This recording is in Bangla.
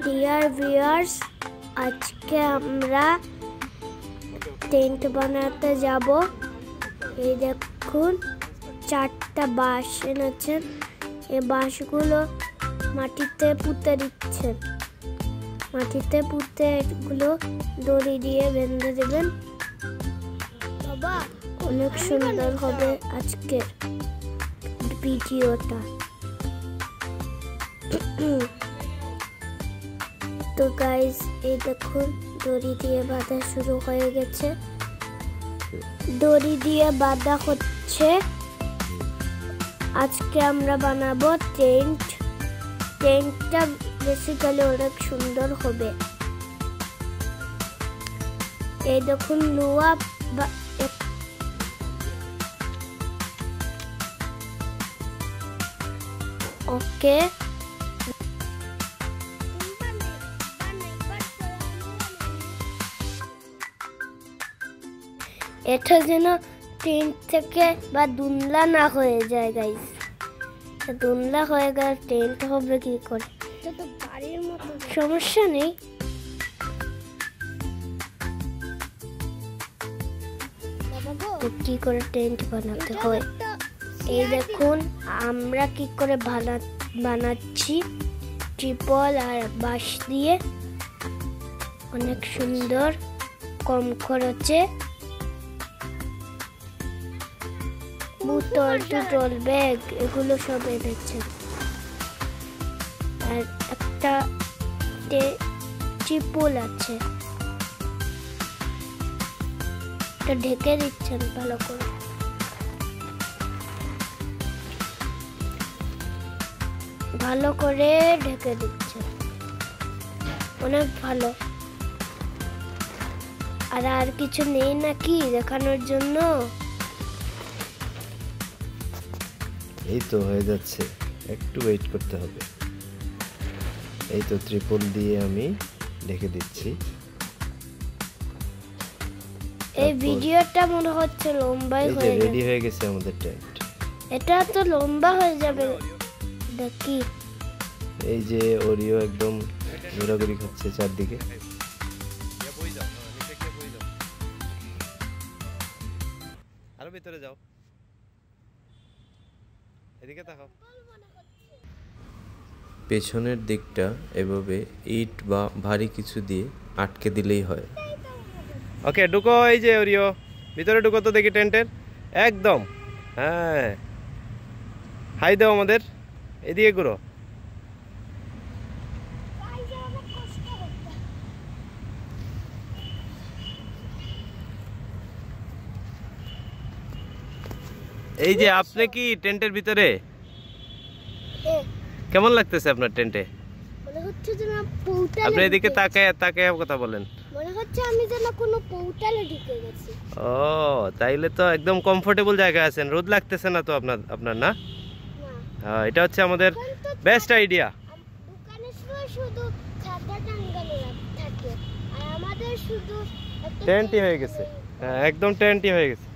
ডিয়ার ভিউয়ার্স, আজকে আমরা টেন্ট বানাতে যাব। এই দেখুন, 4টা বাঁশ এনেছেন। এই বাঁশগুলো মাটিতে পুঁতে দিচ্ছেন। মাটিতে পুঁতে এগুলো দড়ি দিয়ে বেঁধে দেবেন। বাবা, অনেক সুন্দর হবে আজকের ভিডিওটা। তো গাইস, এই দেখুন দড়ি দিয়ে বাঁধা শুরু হয়ে গেছে। দড়ি দিয়ে বাঁধা হচ্ছে। আজকে আমরা বানাবো টেন্ট। টেন্টটা বেসিক্যালি অনেক সুন্দর হবে। এই দেখুন লোহা ওকে, এটা যেন টেন্ট থেকে বা দুনলা না হয়ে যায় গাইস। দুনলা হয়ে গেলে টেন্ট হবে কি করে? সমস্যা নেই। কি করে টেন্ট বানাতে হয় এই দেখুন আমরা কি করে বানাচ্ছি। ট্রিপল আর বাঁশ দিয়ে অনেক সুন্দর, কম খরচে। বোতল টুটল ব্যাগ এগুলো সব এনেছে। আর একটা ট্রিপল আছে, এটা ঢেকে দিচ্ছেন ভালো করে। ভালো করে ঢেকে দিচ্ছেন, অনেক ভালো। আর কিছু নেই নাকি দেখানোর জন্য? এই তো হয়ে যাচ্ছে, একটু ওয়েট করতে হবে। এই তো ত্রিপল দিয়ে আমি ঢেকে দিচ্ছি। এই ভিডিওটা মনে হচ্ছে লম্বাই হয়ে যাবে। রেডি হয়ে গেছে আমাদের টেন্ট। এটা তো লম্বা হয়ে যাবে দেখি। এই যে ওরিও একদম ঘোরাঘুরি খাচ্ছে চারদিকে। আরো ভিতরে যাও, এদিকে তাকাও। পেছনের দিকটা এভাবে ইট বা ভারী কিছু দিয়ে আটকে দিলেই হয়। ওকে, ঢুকো। এই যে ওরিও, ভিতরে ঢুকো তো দেখি টেন্টের একদম। হ্যাঁ, হাই দাও আমাদের, এদিকে ঘুরো। এই যে আপনি কি টেন্টের ভিতরে? কেমন লাগতেছে আপনার টেন্টে? মনে হচ্ছে যেন পোর্টালে। আপনি এদিকে তাকায় কথা বলেন। মনে হচ্ছে আমি যেন কোনো পোর্টালে ঢুকে গেছি। ও, তাইলে তো একদম কমফোর্টেবল জায়গায় আছেন। রোদ লাগতেছে না তো আপনার? না, হ্যাঁ, এটা হচ্ছে আমাদের বেস্ট আইডিয়া। দোকানে শুধু ছাতা টাঙানো থাকে আর আমাদের শুধু টেন্টই হয়ে গেছে। হ্যাঁ, একদম টেন্টই হয়ে গেছে।